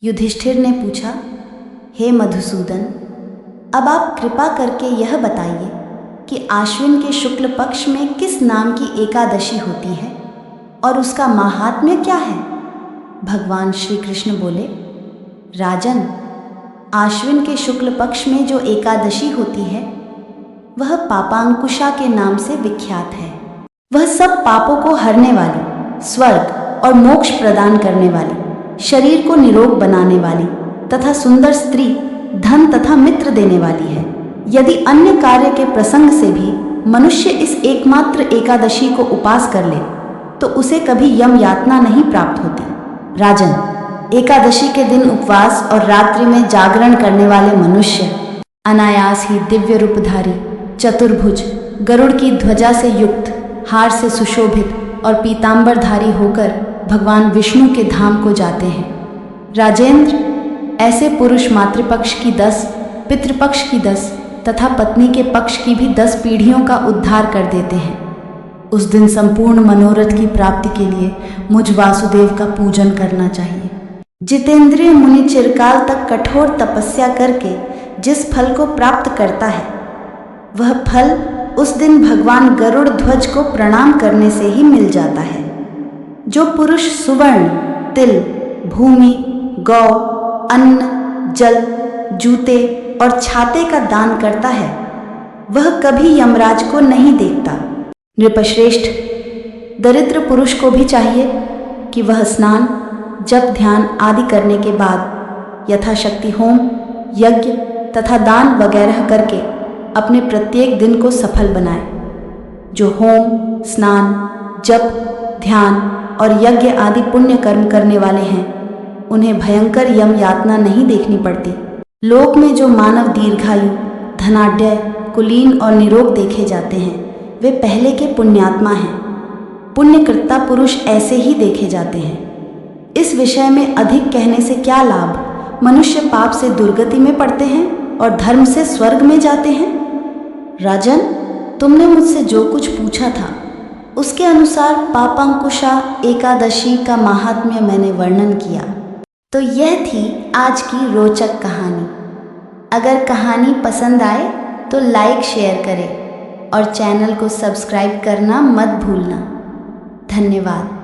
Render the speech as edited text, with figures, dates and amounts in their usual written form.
युधिष्ठिर ने पूछा, हे मधुसूदन, अब आप कृपा करके यह बताइए कि आश्विन के शुक्ल पक्ष में किस नाम की एकादशी होती है और उसका माहात्म्य क्या है। भगवान श्री कृष्ण बोले, राजन, आश्विन के शुक्ल पक्ष में जो एकादशी होती है वह पापांकुशा के नाम से विख्यात है। वह सब पापों को हरने वाली, स्वर्ग और मोक्ष प्रदान करने वाली, शरीर को निरोग बनाने वाली तथा सुंदर स्त्री, धन तथा मित्र देने वाली है। यदि अन्य कार्य के प्रसंग से भी मनुष्य इस एकमात्र एकादशी को उपास कर ले तो उसे कभी यम यातना नहीं प्राप्त होती। राजन, एकादशी के दिन उपवास और रात्रि में जागरण करने वाले मनुष्य अनायास ही दिव्य रूपधारी, चतुर्भुज, गरुड़ की ध्वजा से युक्त, हार से सुशोभित और पीतांबरधारी होकर भगवान विष्णु के धाम को जाते हैं। राजेंद्र, ऐसे पुरुष मातृपक्ष की 10, पितृपक्ष की 10 तथा पत्नी के पक्ष की भी 10 पीढ़ियों का उद्धार कर देते हैं। उस दिन संपूर्ण मनोरथ की प्राप्ति के लिए मुझ वासुदेव का पूजन करना चाहिए। जितेंद्रिय मुनि चिरकाल तक कठोर तपस्या करके जिस फल को प्राप्त करता है वह फल उस दिन भगवान गरुड़ ध्वज को प्रणाम करने से ही मिल जाता है। जो पुरुष सुवर्ण, तिल, भूमि, गौ, अन्न, जल, जूते और छाते का दान करता है वह कभी यमराज को नहीं देखता। नृपश्रेष्ठ, दरिद्र पुरुष को भी चाहिए कि वह स्नान, जप, ध्यान आदि करने के बाद यथाशक्ति होम, यज्ञ तथा दान वगैरह करके अपने प्रत्येक दिन को सफल बनाए। जो होम, स्नान, जप, ध्यान और यज्ञ आदि पुण्य कर्म करने वाले हैं उन्हें भयंकर यम यातना नहीं देखनी पड़ती। लोक में जो मानव दीर्घायु, धनाढ्य, कुलीन और निरोग देखे जाते हैं वे पहले के पुण्यात्मा हैं। पुण्यकृता पुरुष ऐसे ही देखे जाते हैं। इस विषय में अधिक कहने से क्या लाभ। मनुष्य पाप से दुर्गति में पड़ते हैं और धर्म से स्वर्ग में जाते हैं। राजन, तुमने मुझसे जो कुछ पूछा था उसके अनुसार पापांकुशा एकादशी का महात्म्य मैंने वर्णन किया। तो यह थी आज की रोचक कहानी। अगर कहानी पसंद आए तो लाइक, शेयर करें और चैनल को सब्सक्राइब करना मत भूलना। धन्यवाद।